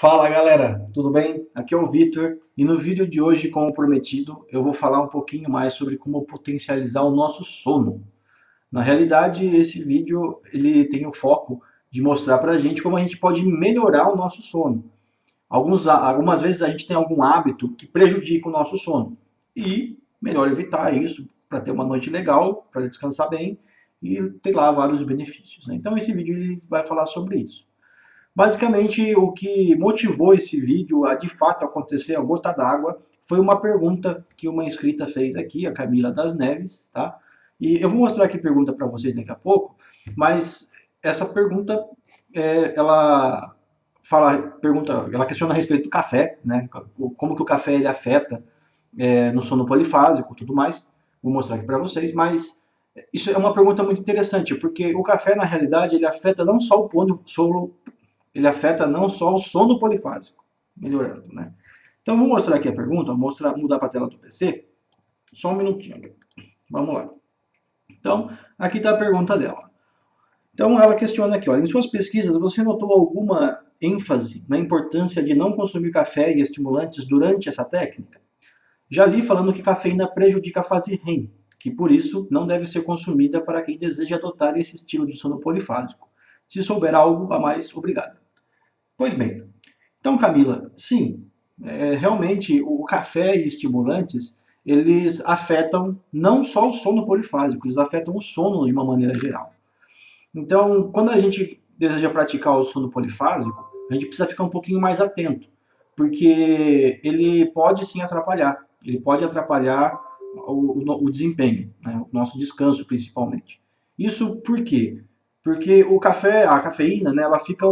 Fala galera, tudo bem? Aqui é o Vitor e no vídeo de hoje, como prometido, eu vou falar um pouquinho mais sobre como potencializar o nosso sono. Na realidade, esse vídeo ele tem o foco de mostrar pra gente como a gente pode melhorar o nosso sono. Algumas vezes a gente tem algum hábito que prejudica o nosso sono e melhor evitar isso para ter uma noite legal, para descansar bem e ter lá vários benefícios, né? Então esse vídeo ele vai falar sobre isso. Basicamente, o que motivou esse vídeo a de fato acontecer a gota d'água foi uma pergunta que uma inscrita fez aqui, a Camila das Neves, tá? E eu vou mostrar aqui a pergunta para vocês daqui a pouco, mas essa pergunta, ela ela questiona a respeito do café, né? Como que o café ele afeta no sono polifásico, e tudo mais. Vou mostrar aqui para vocês, mas isso é uma pergunta muito interessante, porque o café na realidade ele afeta não só o sono, ele afeta não só o sono polifásico, melhorando, né? Então, vou mostrar aqui a pergunta, mudar para a tela do PC, só um minutinho. Vamos lá. Então, aqui está a pergunta dela. Então, ela questiona aqui, olha, em suas pesquisas, você notou alguma ênfase na importância de não consumir café e estimulantes durante essa técnica? Já li falando que cafeína prejudica a fase REM, que por isso não deve ser consumida para quem deseja adotar esse estilo de sono polifásico. Se souber algo a mais, obrigado. Pois bem, então, Camila, sim, realmente o café e estimulantes, eles afetam não só o sono polifásico, eles afetam o sono de uma maneira geral. Então, quando a gente deseja praticar o sono polifásico, a gente precisa ficar um pouquinho mais atento, porque ele pode sim atrapalhar, ele pode atrapalhar o desempenho, né, o nosso descanso principalmente. Isso por quê? Porque o café, a cafeína, né, ela fica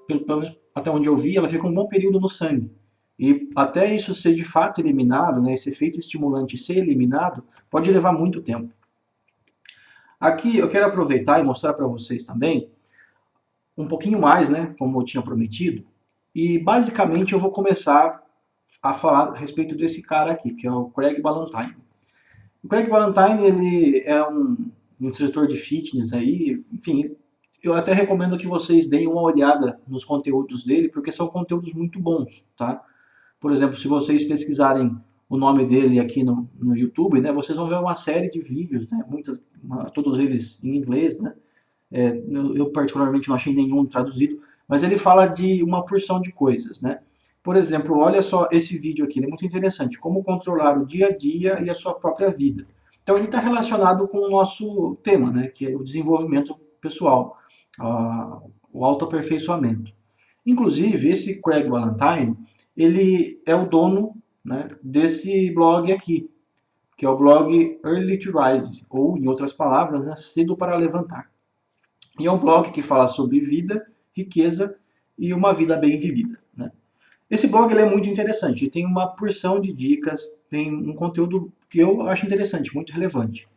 pelo menos até onde eu vi, ela fica um bom período no sangue. E até isso ser de fato eliminado, né, esse efeito estimulante ser eliminado, pode levar muito tempo. Aqui eu quero aproveitar e mostrar para vocês também um pouquinho mais, né, como eu tinha prometido. E basicamente eu vou começar a falar a respeito desse cara aqui, que é o Craig Ballantyne. O Craig Ballantyne, ele é um instrutor de fitness aí, enfim, eu até recomendo que vocês deem uma olhada nos conteúdos dele, porque são conteúdos muito bons, tá? Por exemplo, se vocês pesquisarem o nome dele aqui no YouTube, né, vocês vão ver uma série de vídeos, né, todos eles em inglês, né, eu particularmente não achei nenhum traduzido, mas ele fala de uma porção de coisas, né. Por exemplo, olha só esse vídeo aqui, ele é muito interessante, como controlar o dia a dia e a sua própria vida. Então ele está relacionado com o nosso tema, né, que é o desenvolvimento pessoal, o autoaperfeiçoamento. Inclusive, esse Craig Ballantyne, ele é o dono, né, desse blog aqui, que é o blog Early to Rise, ou, em outras palavras, né, cedo para levantar. E é um blog que fala sobre vida, riqueza e uma vida bem vivida, né? Esse blog ele é muito interessante, ele tem uma porção de dicas, tem um conteúdo que eu acho interessante, muito relevante.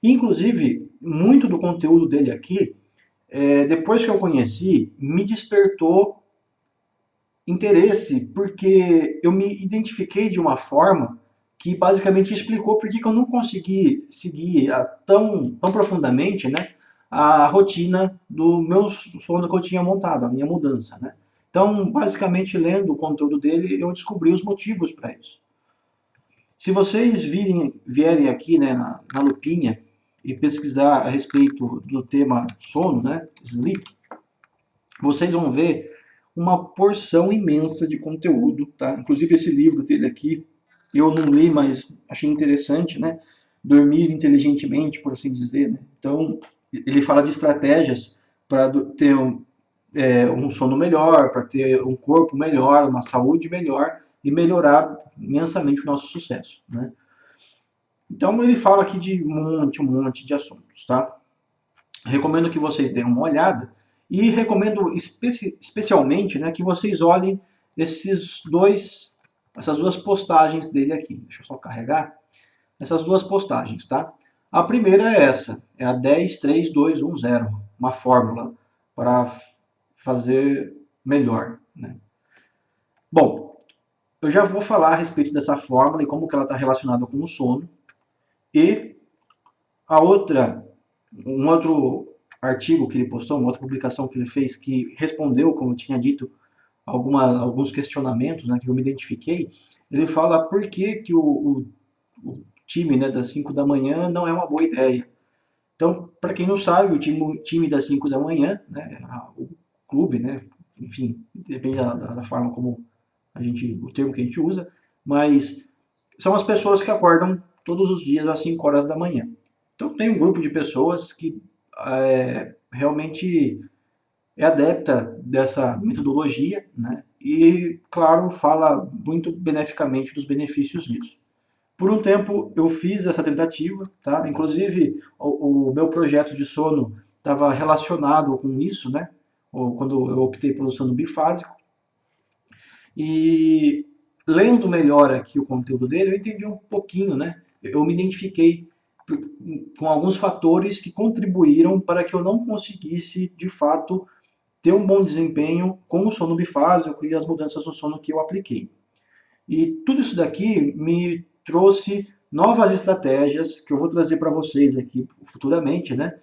E, inclusive, muito do conteúdo dele aqui, depois que eu conheci, me despertou interesse, porque eu me identifiquei de uma forma que basicamente explicou por que eu não consegui seguir tão profundamente, né, a rotina do meu sono que eu tinha montado, a minha mudança, né. Então, basicamente, lendo o conteúdo dele, eu descobri os motivos para isso. Se vocês vierem aqui, né, na lupinha e pesquisar a respeito do tema sono, né, sleep, vocês vão ver uma porção imensa de conteúdo, tá? Inclusive esse livro dele aqui, eu não li, mas achei interessante, né? Dormir inteligentemente, por assim dizer, né? Então, ele fala de estratégias para ter um sono melhor, para ter um corpo melhor, uma saúde melhor e melhorar imensamente o nosso sucesso, né? Então, ele fala aqui de um monte de assuntos, tá? Recomendo que vocês deem uma olhada e recomendo especialmente, né, que vocês olhem essas duas postagens dele aqui. Deixa eu só carregar. Essas duas postagens, tá? A primeira é essa, é a 103210, uma fórmula para fazer melhor, né? Bom, eu já vou falar a respeito dessa fórmula e como que ela está relacionada com o sono. E a outra, um outro artigo que ele postou, uma outra publicação que ele fez, que respondeu, como eu tinha dito, alguns questionamentos, né, que eu me identifiquei. Ele fala por que, que o time, né, das 5 da manhã não é uma boa ideia. Então, para quem não sabe, o time das 5 da manhã, né, o clube, né, enfim, depende da forma como o termo que a gente usa, mas são as pessoas que acordam todos os dias às 5 horas da manhã. Então, tem um grupo de pessoas que realmente é adepta dessa metodologia, né, e, claro, fala muito beneficamente dos benefícios disso. Por um tempo eu fiz essa tentativa, tá? Inclusive o meu projeto de sono estava relacionado com isso, né? Quando eu optei pelo sono bifásico. E lendo melhor aqui o conteúdo dele, eu entendi um pouquinho, né? Eu me identifiquei com alguns fatores que contribuíram para que eu não conseguisse, de fato, ter um bom desempenho com o sono bifásico e as mudanças no sono que eu apliquei. E tudo isso daqui me trouxe novas estratégias que eu vou trazer para vocês aqui futuramente, né?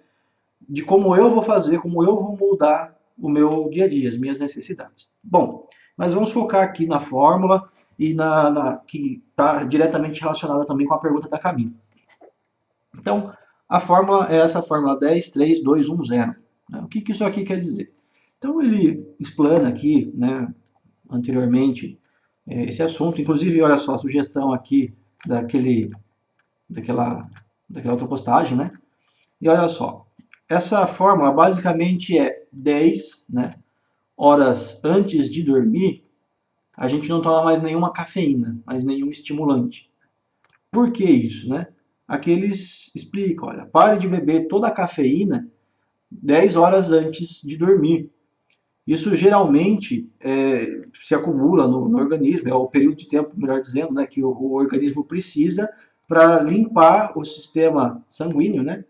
De como eu vou fazer, como eu vou moldar o meu dia a dia, as minhas necessidades. Bom, mas vamos focar aqui na fórmula e que está diretamente relacionada também com a pergunta da Camila. Então, a fórmula é essa fórmula 10, 3, 2, 1, 0. Né? O que isso aqui quer dizer? Então, ele explana aqui, né, anteriormente, esse assunto. Inclusive, olha só, a sugestão aqui daquela, daquela outra postagem, né? E olha só, essa fórmula basicamente é 10, né, horas antes de dormir, a gente não toma mais nenhuma cafeína, mais nenhum estimulante. Por que isso, né? Aqui eles explicam, olha, pare de beber toda a cafeína 10 horas antes de dormir. Isso geralmente se acumula no organismo, é o período de tempo, melhor dizendo, né, que o organismo precisa para limpar o sistema sanguíneo, né,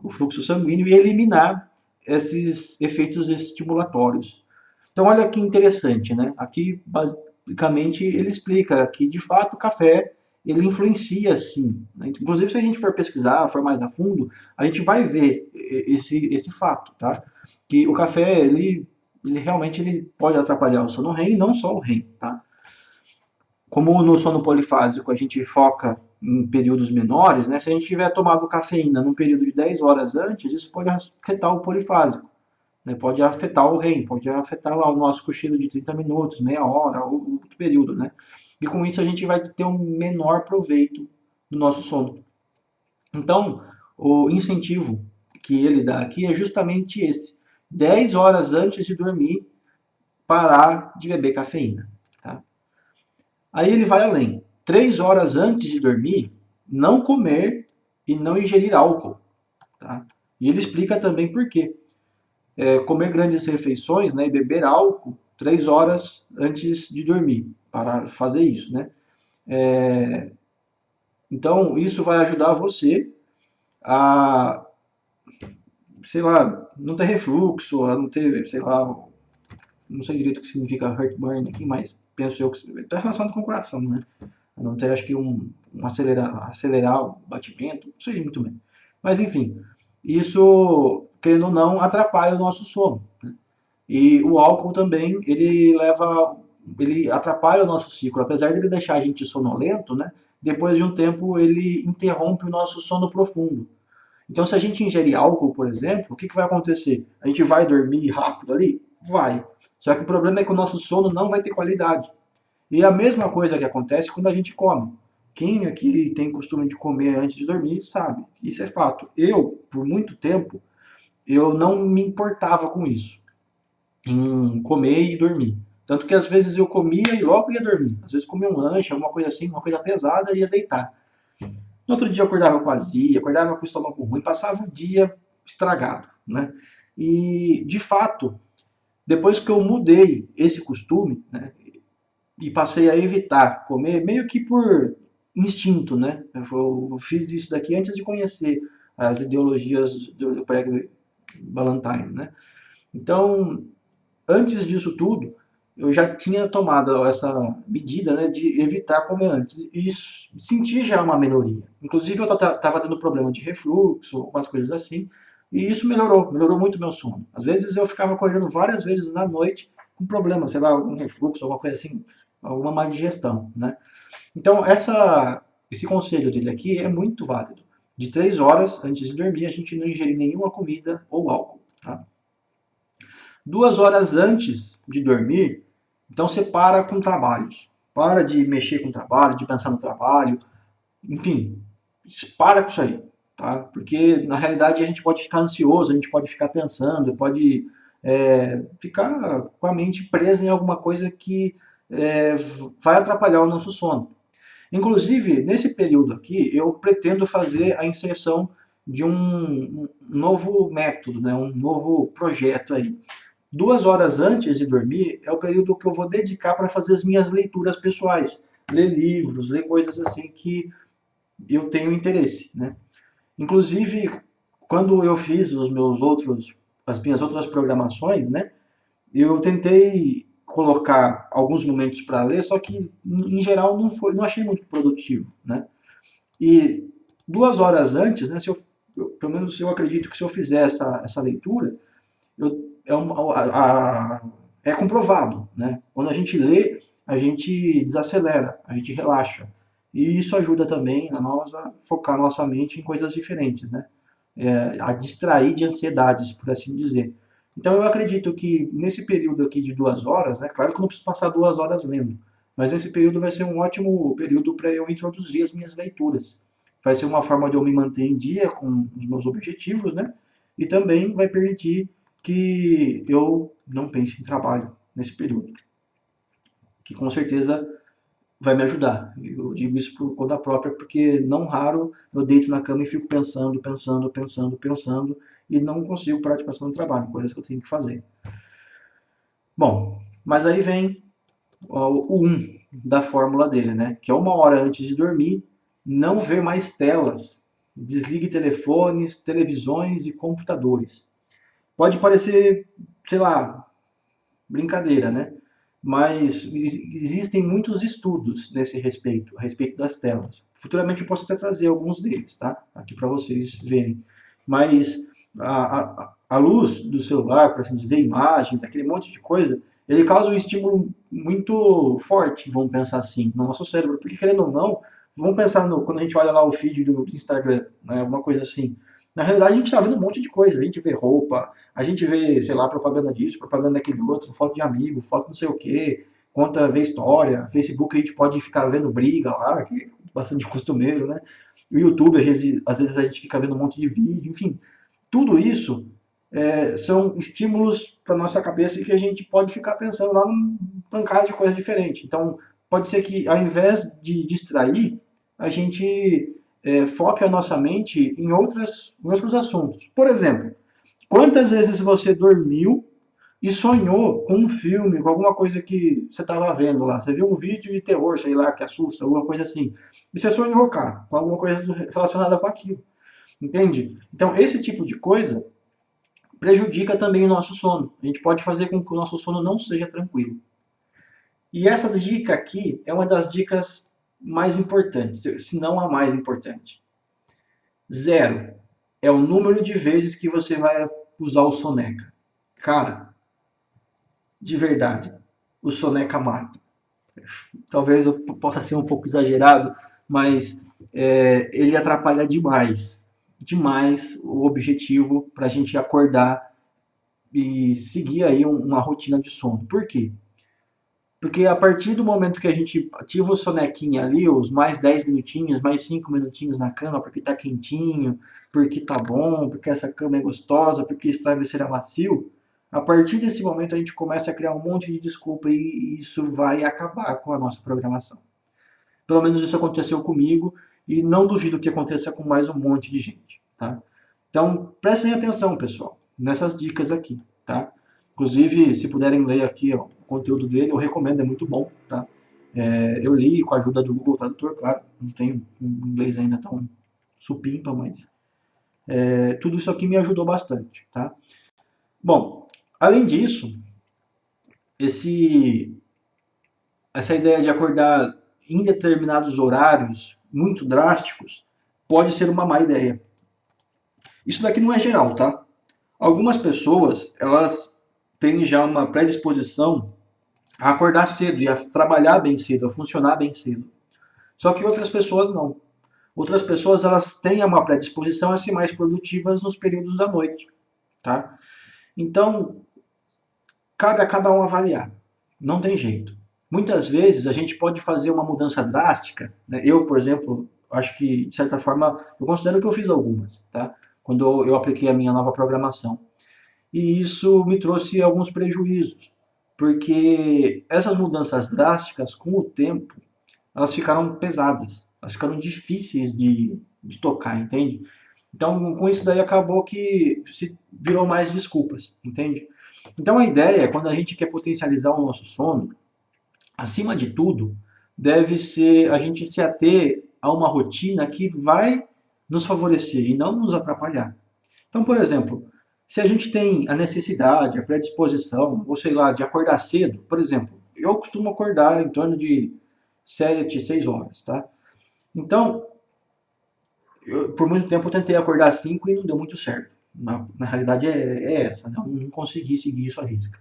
o fluxo sanguíneo e eliminar esses efeitos estimulatórios. Então, olha que interessante, né? Aqui, basicamente, ele explica que, de fato, o café ele influencia, sim. Né? Inclusive, se a gente for pesquisar, for mais a fundo, a gente vai ver esse fato, tá? Que o café, ele realmente ele pode atrapalhar o sono REM e não só o REM, tá? Como no sono polifásico a gente foca em períodos menores, né? Se a gente tiver tomado cafeína num período de 10 horas antes, isso pode afetar o polifásico, né? Pode afetar o REM, pode afetar lá o nosso cochilo de 30 minutos, meia hora, ou outro período, né? E com isso a gente vai ter um menor proveito do nosso sono. Então, o incentivo que ele dá aqui é justamente esse. 10 horas antes de dormir, parar de beber cafeína. Tá? Aí ele vai além. 3 horas antes de dormir, não comer e não ingerir álcool. Tá? E ele explica também por quê. Comer grandes refeições, né, e beber álcool 3 horas antes de dormir, para fazer isso. Né? Então, isso vai ajudar você a, sei lá, não ter refluxo, a não ter, sei lá, não sei direito o que significa heartburn aqui, mas penso eu que está relacionado com o coração, né? Não ter, acho que acelerar o batimento, não sei muito bem. Mas enfim, isso, querendo ou não, atrapalha o nosso sono. Né? E o álcool também, ele atrapalha o nosso ciclo. Apesar de ele deixar a gente sonolento, né? Depois de um tempo ele interrompe o nosso sono profundo. Então, se a gente ingerir álcool, por exemplo, o que vai acontecer? A gente vai dormir rápido ali? Vai. Só que o problema é que o nosso sono não vai ter qualidade. E a mesma coisa que acontece quando a gente come. Quem aqui tem costume de comer antes de dormir sabe. Isso é fato. Eu, por muito tempo, eu não me importava com isso. Em comer e dormir. Tanto que às vezes eu comia e logo ia dormir. Às vezes comia um lanche, alguma coisa assim, uma coisa pesada e ia deitar. No outro dia eu acordava com azia, acordava com o estômago ruim, passava o dia estragado, né? E, de fato, depois que eu mudei esse costume, né, e passei a evitar comer, meio que por instinto, né? Eu fiz isso daqui antes de conhecer as ideologias do prego Ballantine, né? Então, antes disso tudo, eu já tinha tomado essa medida, né, de evitar comer antes e senti já uma melhoria. Inclusive, eu estava tendo problema de refluxo, algumas coisas assim, e isso melhorou muito meu sono. Às vezes eu ficava acordando várias vezes na noite com problema, sei lá, algum refluxo, alguma coisa assim, alguma má digestão, né? Então, esse conselho dele aqui é muito válido. De 3 horas antes de dormir, a gente não ingerir nenhuma comida ou álcool, tá? 2 horas antes de dormir, então você para com trabalhos. Para de mexer com o trabalho, de pensar no trabalho, enfim, para com isso aí, tá? Porque na realidade a gente pode ficar ansioso, a gente pode ficar pensando, pode ficar com a mente presa em alguma coisa que vai atrapalhar o nosso sono. Inclusive, nesse período aqui, eu pretendo fazer a inserção de um novo método, né, um novo projeto aí. 2 horas antes de dormir é o período que eu vou dedicar para fazer as minhas leituras pessoais, ler livros, ler coisas assim que eu tenho interesse, né? Inclusive, quando eu fiz as minhas outras programações, né, eu tentei colocar alguns momentos para ler, só que em geral não achei muito produtivo, né? E 2 horas antes, né, pelo menos eu acredito que se eu fizer essa leitura, é comprovado, né? Quando a gente lê, a gente desacelera, a gente relaxa. E isso ajuda também a nós a focar nossa mente em coisas diferentes, né? A distrair de ansiedades, por assim dizer. Então eu acredito que nesse período aqui de 2 horas, né? Claro que eu não preciso passar 2 horas lendo, mas esse período vai ser um ótimo período para eu introduzir as minhas leituras. Vai ser uma forma de eu me manter em dia com os meus objetivos, né? E também vai permitir que eu não pense em trabalho nesse período, que com certeza vai me ajudar. Eu digo isso por conta própria, porque não raro eu deito na cama e fico pensando, pensando, pensando, pensando, e não consigo parar de pensar no trabalho, coisas que eu tenho que fazer. Bom, mas aí vem o 1 da fórmula dele, né? Que é 1 hora antes de dormir, não ver mais telas. Desligue telefones, televisões e computadores. Pode parecer, sei lá, brincadeira, né? Mas existem muitos estudos nesse respeito, a respeito das telas. Futuramente eu posso até trazer alguns deles, tá? Aqui para vocês verem. Mas a luz do celular, por assim dizer, imagens, aquele monte de coisa, ele causa um estímulo muito forte, vamos pensar assim, no nosso cérebro. Porque, querendo ou não, vamos pensar quando a gente olha lá o feed do Instagram, né, alguma coisa assim. Na realidade, a gente está vendo um monte de coisa. A gente vê roupa, a gente vê, sei lá, propaganda disso, propaganda daquele outro, foto de amigo, foto não sei o quê, conta, vê história. Facebook a gente pode ficar vendo briga lá, que é bastante costumeiro, né? O YouTube, às vezes a gente fica vendo um monte de vídeo, enfim. Tudo isso são estímulos para nossa cabeça que a gente pode ficar pensando lá num pancada de coisa diferente. Então, pode ser que ao invés de distrair, a gente foque a nossa mente em outros assuntos. Por exemplo, quantas vezes você dormiu e sonhou com um filme, com alguma coisa que você estava vendo lá? Você viu um vídeo de terror, sei lá, que assusta, alguma coisa assim. E você sonhou, cara, com alguma coisa relacionada com aquilo. Entende? Então, esse tipo de coisa prejudica também o nosso sono. A gente pode fazer com que o nosso sono não seja tranquilo. E essa dica aqui é uma das dicas mais importantes, se não a mais importante. 0 é o número de vezes que você vai usar o soneca. Cara, de verdade, o soneca mata. Talvez eu possa ser um pouco exagerado, mas ele atrapalha demais, demais o objetivo para a gente acordar e seguir aí uma rotina de sono. Por quê? Porque a partir do momento que a gente ativa o sonequinha ali, os mais 10 minutinhos, mais 5 minutinhos na cama, porque tá quentinho, porque tá bom, porque essa cama é gostosa, porque esse travesseiro é macio, a partir desse momento a gente começa a criar um monte de desculpa e isso vai acabar com a nossa programação. Pelo menos isso aconteceu comigo e não duvido que aconteça com mais um monte de gente, tá? Então, prestem atenção, pessoal, nessas dicas aqui, tá? Inclusive, se puderem ler aqui ó, o conteúdo dele, eu recomendo, é muito bom, tá? Eu li com a ajuda do Google Tradutor, claro, não tenho um inglês ainda tão supimpa, mas tudo isso aqui me ajudou bastante, tá? Bom, além disso, esse, essa ideia de acordar em determinados horários muito drásticos pode ser uma má ideia. Isso daqui não é geral, tá? Algumas pessoas, elas têm já uma predisposição a acordar cedo e a trabalhar bem cedo, a funcionar bem cedo. Só que outras pessoas não. Outras pessoas elas têm uma predisposição a ser mais produtivas nos períodos da noite, tá? Então, cabe a cada um avaliar. Não tem jeito. Muitas vezes a gente pode fazer uma mudança drástica, né? Eu, por exemplo, acho que, de certa forma, eu considero que eu fiz algumas, tá? Quando eu apliquei a minha nova programação. E isso me trouxe alguns prejuízos, porque essas mudanças drásticas, com o tempo, elas ficaram pesadas, elas ficaram difíceis de tocar, entende? Então, com isso daí acabou que se virou mais desculpas, entende? Então, a ideia, quando a gente quer potencializar o nosso sono, acima de tudo, deve ser a gente se ater a uma rotina que vai nos favorecer e não nos atrapalhar. Então, por exemplo, se a gente tem a necessidade, a predisposição, ou sei lá, de acordar cedo, por exemplo, eu costumo acordar em torno de 7, 6 horas, tá? Então, por muito tempo eu tentei acordar às 5 e não deu muito certo. Na realidade é essa, né? Eu não consegui seguir isso à risca.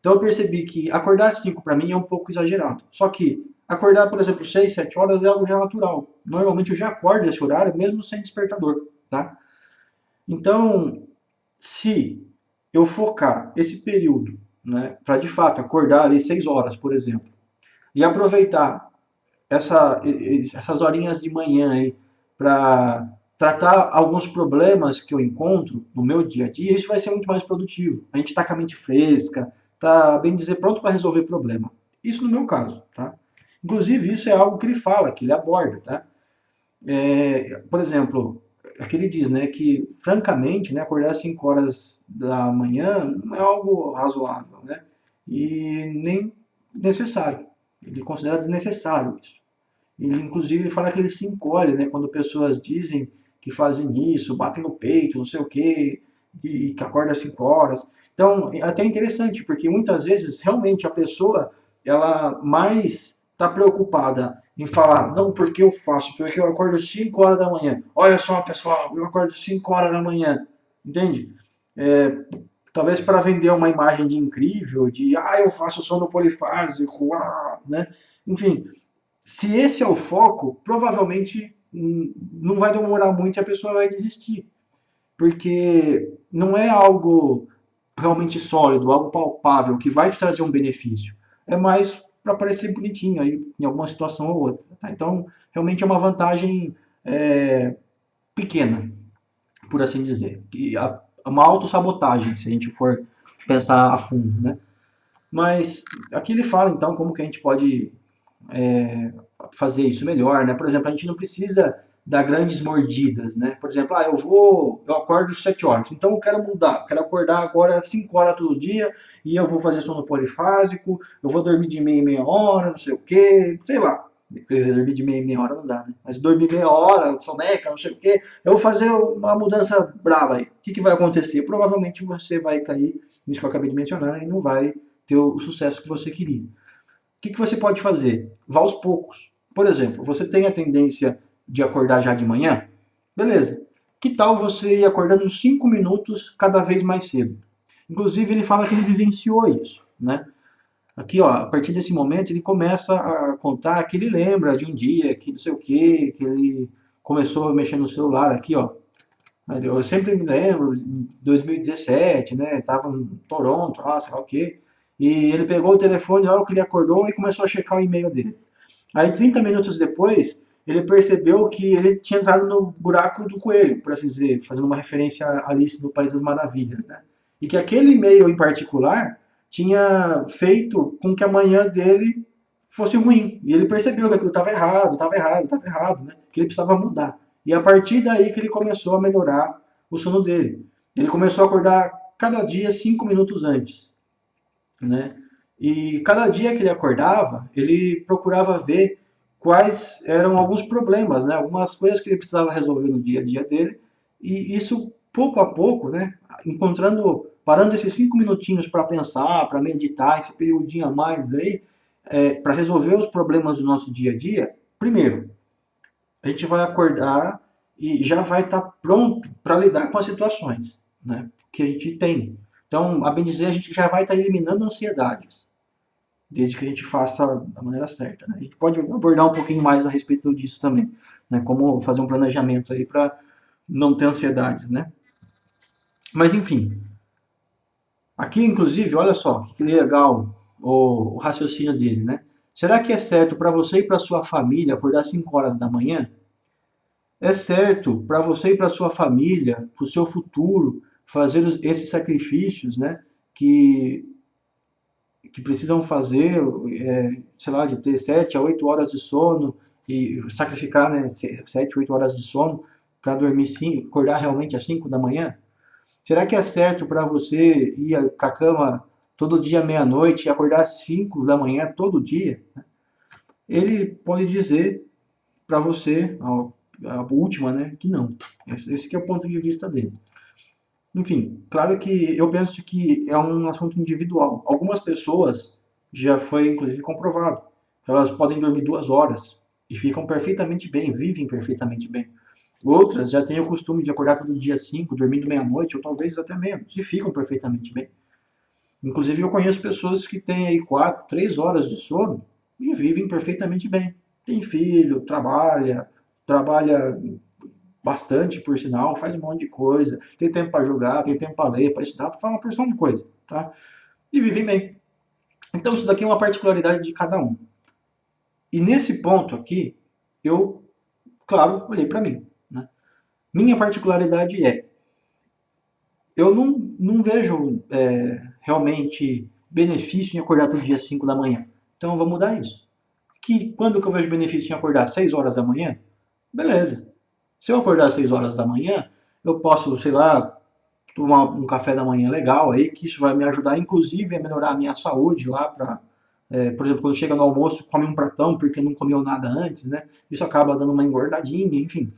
Então eu percebi que acordar às 5 para mim é um pouco exagerado. Só que acordar, por exemplo, 6, 7 horas é algo já natural. Normalmente eu já acordo esse horário mesmo sem despertador, tá? Então, se eu focar esse período, né, para de fato acordar ali 6 horas, por exemplo, e aproveitar essas horinhas de manhã aí para tratar alguns problemas que eu encontro no meu dia a dia, isso vai ser muito mais produtivo. A gente está com a mente fresca, está, bem dizer, pronto para resolver problema. Isso no meu caso, tá? Inclusive, isso é algo que ele fala, que ele aborda, tá? Por exemplo, aqui ele diz, né, que, francamente, né, acordar às 5 horas da manhã não é algo razoável, né? E nem necessário. Ele considera desnecessário isso. Ele, inclusive, ele fala que ele se encolhe, né, quando pessoas dizem que fazem isso, batem no peito, não sei o quê, e que acorda às 5 horas. Então, é até interessante, porque muitas vezes, realmente, a pessoa, ela mais está preocupada em falar, não, porque eu faço, porque eu acordo às 5 horas da manhã. Olha só, pessoal, eu acordo às 5 horas da manhã. Entende? É, talvez para vender uma imagem de incrível, de, eu faço sono polifásico, né? Enfim, se esse é o foco, provavelmente não vai demorar muito e a pessoa vai desistir. Porque não é algo realmente sólido, algo palpável, que vai te trazer um benefício. É mais para parecer bonitinho aí, em alguma situação ou outra. Tá? Então, realmente é uma vantagem pequena, por assim dizer. E uma autossabotagem, se a gente for pensar a fundo. Né? Mas aqui ele fala, então, como que a gente pode fazer isso melhor, né? Por exemplo, a gente não precisa dar grandes mordidas, né? Por exemplo, eu acordo às 7 horas, então eu quero mudar, quero acordar agora às 5 horas todo dia e eu vou fazer sono polifásico, eu vou dormir de meia em meia hora, não sei o que, sei lá. Quer dizer, dormir de meia em meia hora não dá, né? Mas dormir meia hora, soneca, não sei o que, eu vou fazer uma mudança brava aí. O que vai acontecer? Provavelmente você vai cair nisso que eu acabei de mencionar e não vai ter o sucesso que você queria. O que você pode fazer? Vá aos poucos. Por exemplo, você tem a tendência de acordar já de manhã? Beleza. Que tal você ir acordando 5 minutos cada vez mais cedo? Inclusive, ele fala que ele vivenciou isso, né? Aqui, ó, a partir desse momento, ele começa a contar que ele lembra de um dia, que não sei o quê, que ele começou a mexer no celular aqui, ó. Eu sempre me lembro, em 2017, né? Tava em Toronto, lá, sei lá o quê. E ele pegou o telefone logo que ele acordou e começou a checar o e-mail dele. Aí, 30 minutos depois, ele percebeu que ele tinha entrado no buraco do coelho, por assim dizer, fazendo uma referência a Alice no País das Maravilhas, né? E que aquele e-mail em particular tinha feito com que a manhã dele fosse ruim. E ele percebeu que aquilo estava errado, né? Que ele precisava mudar. E a partir daí que ele começou a melhorar o sono dele. Ele começou a acordar cada dia 5 minutos antes, né? E cada dia que ele acordava, ele procurava ver quais eram alguns problemas, né? Algumas coisas que ele precisava resolver no dia a dia dele. E isso, pouco a pouco, né? Parando esses 5 minutinhos para pensar, para meditar, esse periodinho a mais aí, para resolver os problemas do nosso dia a dia, primeiro, a gente vai acordar e já vai estar pronto para lidar com as situações, né, que a gente tem. Então, a bem dizer, a gente já vai estar eliminando ansiedades, desde que a gente faça da maneira certa, né? A gente pode abordar um pouquinho mais a respeito disso também, né? Como fazer um planejamento aí para não ter ansiedades, né? Mas enfim, aqui inclusive, olha só, que legal o raciocínio dele, né? Será que é certo para você e para sua família acordar 5 horas da manhã? É certo para você e para sua família, para o seu futuro, fazer esses sacrifícios, né? Que que precisam fazer, sei lá, de ter 7 a 8 horas de sono e sacrificar, né, 7, 8 horas de sono para dormir 5, acordar realmente às 5 da manhã? Será que é certo para você ir para a cama todo dia meia-noite e acordar às 5 da manhã todo dia? Ele pode dizer para você, a última, né, que não. Esse que é o ponto de vista dele. Enfim, claro que eu penso que é um assunto individual. Algumas pessoas, já foi inclusive comprovado, que elas podem dormir 2 horas e ficam perfeitamente bem, vivem perfeitamente bem. Outras já têm o costume de acordar todo dia 5, dormindo meia-noite, ou talvez até menos, e ficam perfeitamente bem. Inclusive eu conheço pessoas que têm aí 4, 3 horas de sono e vivem perfeitamente bem. Tem filho, trabalha bastante, por sinal, faz um monte de coisa, tem tempo para jogar, tem tempo para ler, para estudar, para fazer uma porção de coisa, tá? E vivem bem. Então isso daqui é uma particularidade de cada um. E nesse ponto aqui, eu, claro, olhei para mim, né? Minha particularidade eu não vejo realmente benefício em acordar todo dia 5 da manhã. Então eu vou mudar isso. Quando que eu vejo benefício em acordar 6 horas da manhã? Beleza. Se eu acordar às 6 horas da manhã, eu posso, sei lá, tomar um café da manhã legal aí, que isso vai me ajudar, inclusive, a melhorar a minha saúde lá para, por exemplo, quando chega no almoço, come um pratão porque não comeu nada antes, né? Isso acaba dando uma engordadinha, enfim,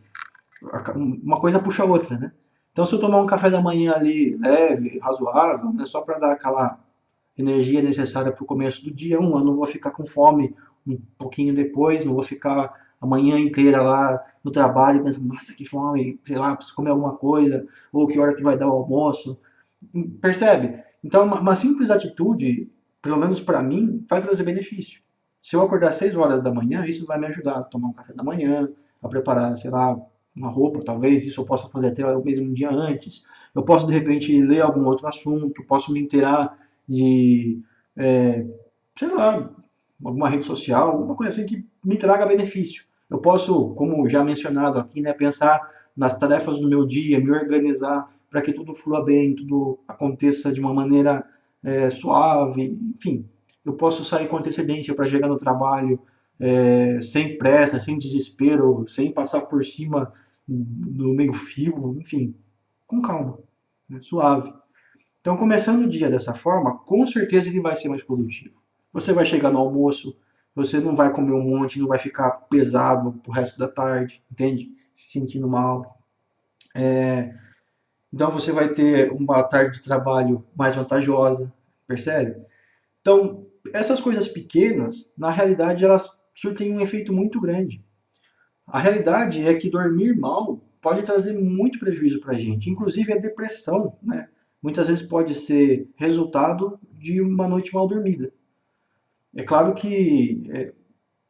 uma coisa puxa a outra, né? Então, se eu tomar um café da manhã ali leve, razoável, né, só para dar aquela energia necessária para o começo do dia, eu não vou ficar com fome um pouquinho depois, não vou ficar a manhã inteira lá no trabalho pensando, nossa, que fome, sei lá, preciso comer alguma coisa, ou que hora que vai dar o almoço. Percebe? Então, uma simples atitude, pelo menos para mim, vai trazer benefício. Se eu acordar às 6 horas da manhã, isso vai me ajudar a tomar um café da manhã, a preparar, sei lá, uma roupa, talvez, isso eu possa fazer até mesmo um dia antes. Eu posso, de repente, ler algum outro assunto, posso me inteirar de, é, sei lá, alguma rede social, alguma coisa assim que me traga benefício. Eu posso, como já mencionado aqui, né, pensar nas tarefas do meu dia, me organizar para que tudo flua bem, tudo aconteça de uma maneira suave, enfim. Eu posso sair com antecedência para chegar no trabalho sem pressa, sem desespero, sem passar por cima do meio fio, enfim, com calma, né, suave. Então, começando o dia dessa forma, com certeza ele vai ser mais produtivo. Você vai chegar no almoço, você não vai comer um monte, não vai ficar pesado pro resto da tarde, entende? Se sentindo mal. Então, você vai ter uma tarde de trabalho mais vantajosa, percebe? Então, essas coisas pequenas, na realidade, elas surtem um efeito muito grande. A realidade é que dormir mal pode trazer muito prejuízo para a gente, inclusive a depressão, né? Muitas vezes pode ser resultado de uma noite mal dormida. É claro que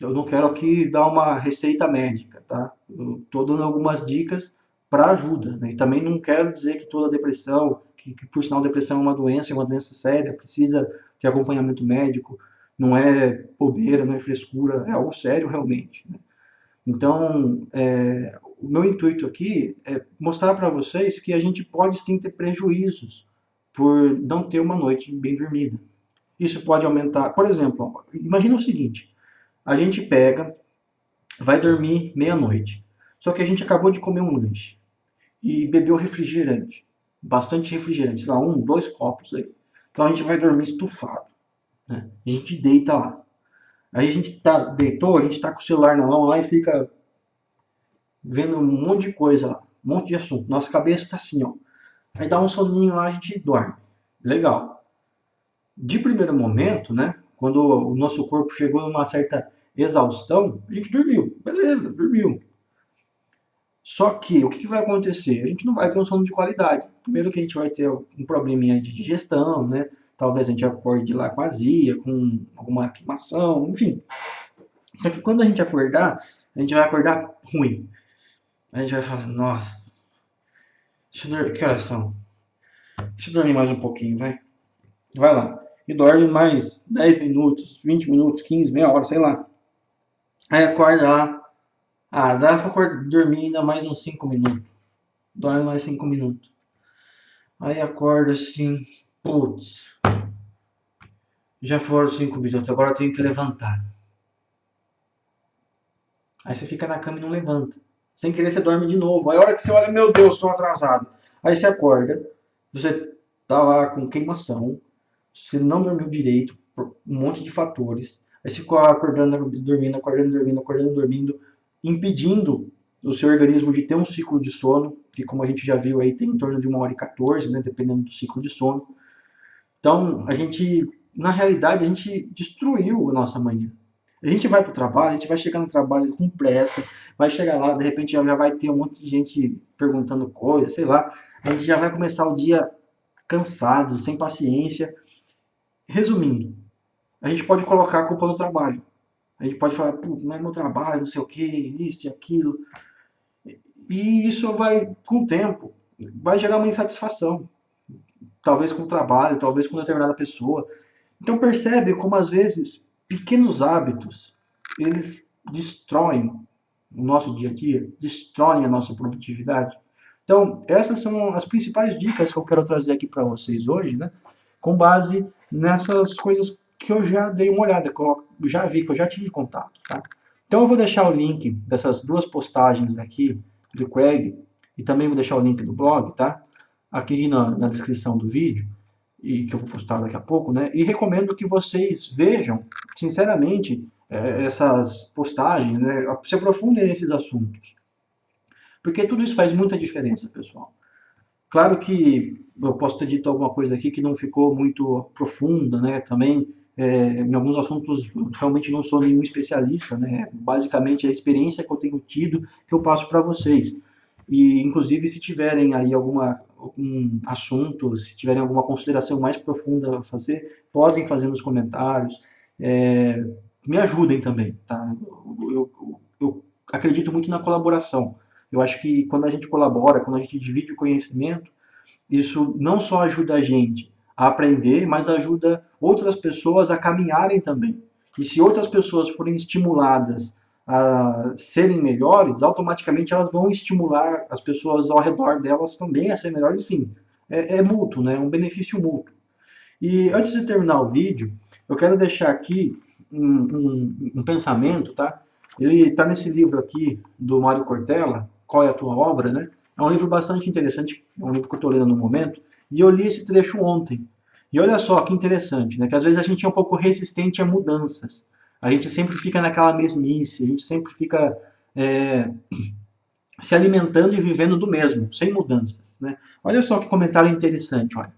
eu não quero aqui dar uma receita médica, tá? Eu estou dando algumas dicas para ajuda, né? E também não quero dizer que toda depressão, que por sinal depressão é uma doença séria, precisa ter acompanhamento médico, não é bobeira, não é frescura, é algo sério realmente, né? Então, o meu intuito aqui é mostrar para vocês que a gente pode sim ter prejuízos por não ter uma noite bem dormida. Isso pode aumentar, por exemplo, imagina o seguinte, a gente pega, vai dormir meia-noite, só que a gente acabou de comer um lanche e bebeu refrigerante, bastante refrigerante, sei lá, 1, 2 copos aí. Então a gente vai dormir estufado, né? A gente deita lá. Aí a gente deitou, a gente tá com o celular na mão lá e fica vendo um monte de coisa lá, um monte de assunto. Nossa cabeça tá assim, ó. Aí dá um soninho lá, a gente dorme. Legal. De primeiro momento, né? Quando o nosso corpo chegou numa certa exaustão, a gente dormiu. Beleza, dormiu. Só que o que vai acontecer? A gente não vai ter um sono de qualidade. Primeiro que a gente vai ter um probleminha de digestão, né? Talvez a gente acorde lá com azia, com alguma queimação, enfim. Só que quando a gente acordar, a gente vai acordar ruim. A gente vai falar assim, nossa, que horas são? Deixa eu dormir mais um pouquinho, vai. Vai lá. E dorme mais 10 minutos, 20 minutos, 15, meia hora, sei lá. Aí acorda lá. Ah, dá pra dormir ainda mais uns 5 minutos. Dorme mais 5 minutos. Aí acorda assim, putz, já foram 5 minutos, agora eu tenho que levantar. Aí você fica na cama e não levanta. Sem querer você dorme de novo. Aí a hora que você olha, meu Deus, sou atrasado. Aí você acorda, você tá lá com queimação, você não dormiu direito, por um monte de fatores. Aí você ficou acordando, dormindo, acordando, dormindo, acordando, dormindo, impedindo o seu organismo de ter um ciclo de sono, que como a gente já viu aí tem em torno de 1h14, né, dependendo do ciclo de sono. Então, na realidade, a gente destruiu a nossa manhã. A gente vai para o trabalho, a gente vai chegar no trabalho com pressa, vai chegar lá, de repente já vai ter um monte de gente perguntando coisas, sei lá. A gente já vai começar o dia cansado, sem paciência. Resumindo, a gente pode colocar a culpa no trabalho. A gente pode falar, pô, não é meu trabalho, não sei o que, isso e aquilo. E isso vai, com o tempo, vai gerar uma insatisfação. Talvez com o trabalho, talvez com determinada pessoa. Então percebe como às vezes pequenos hábitos eles destroem o nosso dia a dia, destroem a nossa produtividade. Então essas são as principais dicas que eu quero trazer aqui para vocês hoje, né? Com base nessas coisas que eu já dei uma olhada, que eu já vi, que eu já tive contato, tá? Então eu vou deixar o link dessas duas postagens aqui do Craig e também vou deixar o link do blog, tá? Aqui na descrição do vídeo e que eu vou postar daqui a pouco, né? E recomendo que vocês vejam, sinceramente, essas postagens, né? Se aprofundem nesses assuntos, porque tudo isso faz muita diferença, pessoal. Claro que eu posso ter dito alguma coisa aqui que não ficou muito profunda, né? Também em alguns assuntos realmente não sou nenhum especialista, né? Basicamente a experiência que eu tenho tido que eu passo para vocês. E inclusive se tiverem aí algum assunto, se tiverem alguma consideração mais profunda a fazer, podem fazer nos comentários. É, me ajudem também, tá? Eu acredito muito na colaboração. Eu acho que quando a gente colabora, quando a gente divide o conhecimento, isso não só ajuda a gente a aprender, mas ajuda outras pessoas a caminharem também. E se outras pessoas forem estimuladas a serem melhores, automaticamente elas vão estimular as pessoas ao redor delas também a serem melhores. Enfim, é mútuo, né? É um benefício mútuo. E antes de terminar o vídeo, eu quero deixar aqui um pensamento, tá? Ele está nesse livro aqui do Mário Cortella, Qual é a Tua Obra, né? É um livro bastante interessante, é um livro que eu estou lendo no momento, e eu li esse trecho ontem. E olha só que interessante, né? Que às vezes a gente é um pouco resistente a mudanças. A gente sempre fica naquela mesmice, a gente sempre fica é, se alimentando e vivendo do mesmo, sem mudanças, né? Olha só que comentário interessante, olha.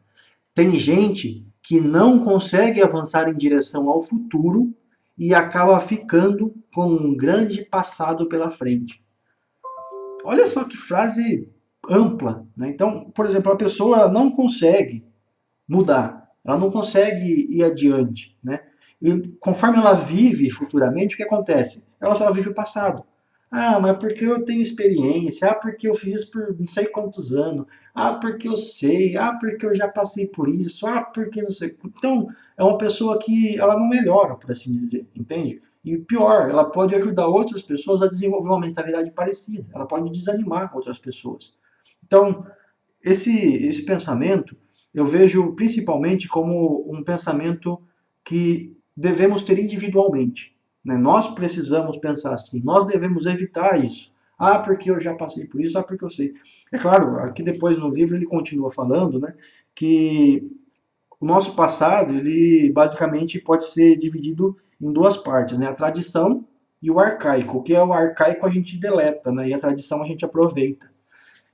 Tem gente que não consegue avançar em direção ao futuro e acaba ficando com um grande passado pela frente. Olha só que frase ampla, né? Então, por exemplo, a pessoa ela não consegue mudar, ela não consegue ir adiante, né? E conforme ela vive futuramente, o que acontece? Ela só vive o passado. Ah, mas porque eu tenho experiência? Ah, porque eu fiz isso por não sei quantos anos? Ah, porque eu sei? Ah, porque eu já passei por isso? Ah, porque não sei. Então, é uma pessoa que ela não melhora, por assim dizer, entende? E pior, ela pode ajudar outras pessoas a desenvolver uma mentalidade parecida. Ela pode desanimar outras pessoas. Então, esse pensamento eu vejo principalmente como um pensamento que devemos ter individualmente, né? Nós precisamos pensar assim, nós devemos evitar isso. Ah, porque eu já passei por isso, ah, porque eu sei. É claro, aqui depois no livro ele continua falando, né, que o nosso passado, ele basicamente pode ser dividido em duas partes, né, a tradição e o arcaico. O que é o arcaico a gente deleta, né, e a tradição a gente aproveita.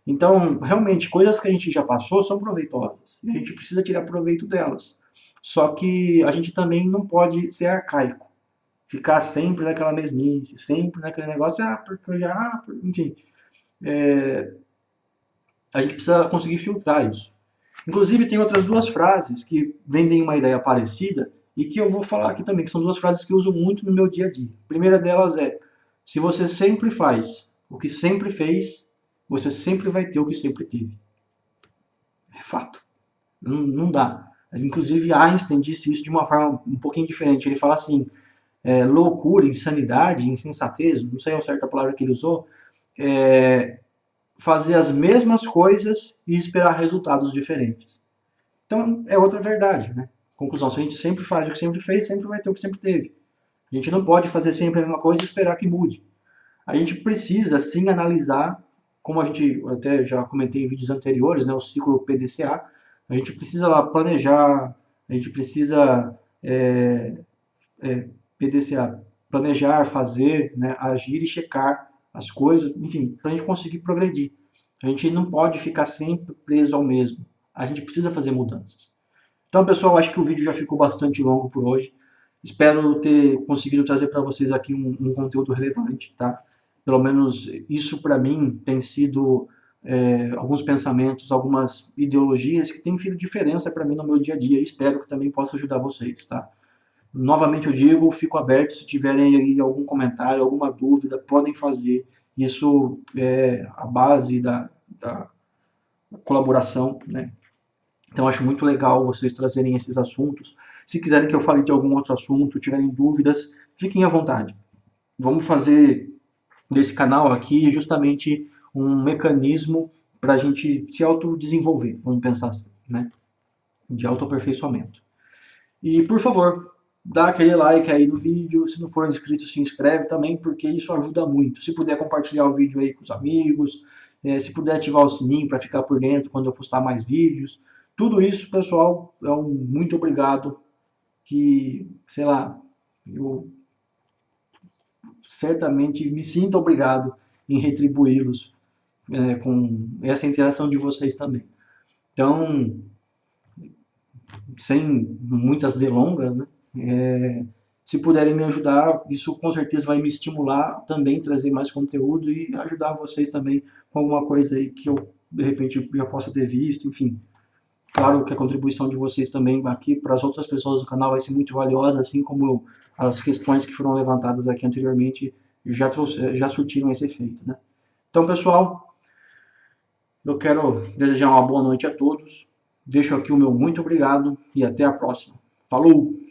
Então, realmente, coisas que a gente já passou são proveitosas. E a gente precisa tirar proveito delas. Só que a gente também não pode ser arcaico. Ficar sempre naquela mesmice, sempre naquele negócio, ah, porque eu já, enfim. A gente precisa conseguir filtrar isso. Inclusive, tem outras duas frases que vendem uma ideia parecida e que eu vou falar aqui também, que são duas frases que eu uso muito no meu dia a dia. A primeira delas é: se você sempre faz o que sempre fez, você sempre vai ter o que sempre teve. É fato. Não dá. Inclusive, Einstein disse isso de uma forma um pouquinho diferente. Ele fala assim: loucura, insanidade, insensatez, não sei a certa palavra que ele usou, é fazer as mesmas coisas e esperar resultados diferentes. Então, é outra verdade, né? Conclusão: se a gente sempre faz o que sempre fez, sempre vai ter o que sempre teve. A gente não pode fazer sempre a mesma coisa e esperar que mude. A gente precisa, sim, analisar, como a gente até já comentei em vídeos anteriores, né, o ciclo PDCA. A gente precisa lá planejar, a gente precisa PDCA, planejar, fazer, né, agir e checar as coisas, enfim, para a gente conseguir progredir. A gente não pode ficar sempre preso ao mesmo. A gente precisa fazer mudanças. Então, pessoal, acho que o vídeo já ficou bastante longo por hoje. Espero ter conseguido trazer para vocês aqui um conteúdo relevante, tá? Pelo menos isso para mim tem sido alguns pensamentos, algumas ideologias que têm feito diferença para mim no meu dia a dia. Espero que também possa ajudar vocês, tá? Novamente eu digo, fico aberto, se tiverem aí algum comentário, alguma dúvida, podem fazer. Isso é a base da colaboração, né? Então acho muito legal vocês trazerem esses assuntos. Se quiserem que eu fale de algum outro assunto, tiverem dúvidas, fiquem à vontade. Vamos fazer desse canal aqui justamente um mecanismo para a gente se autodesenvolver, vamos pensar assim, né? De autoaperfeiçoamento. E, por favor, dá aquele like aí no vídeo. Se não for inscrito, se inscreve também, porque isso ajuda muito. Se puder compartilhar o vídeo aí com os amigos, se puder ativar o sininho para ficar por dentro quando eu postar mais vídeos. Tudo isso, pessoal, é um muito obrigado. Que, sei lá, eu certamente me sinto obrigado em retribuí-los com essa interação de vocês também. Então, sem muitas delongas, né? Se puderem me ajudar, isso com certeza vai me estimular também trazer mais conteúdo e ajudar vocês também com alguma coisa aí que eu de repente já possa ter visto, enfim. Claro que a contribuição de vocês também aqui para as outras pessoas do canal vai ser muito valiosa, assim como as questões que foram levantadas aqui anteriormente já surtiram esse efeito, né? Então, pessoal, eu quero desejar uma boa noite a todos. Deixo aqui o meu muito obrigado e até a próxima. Falou!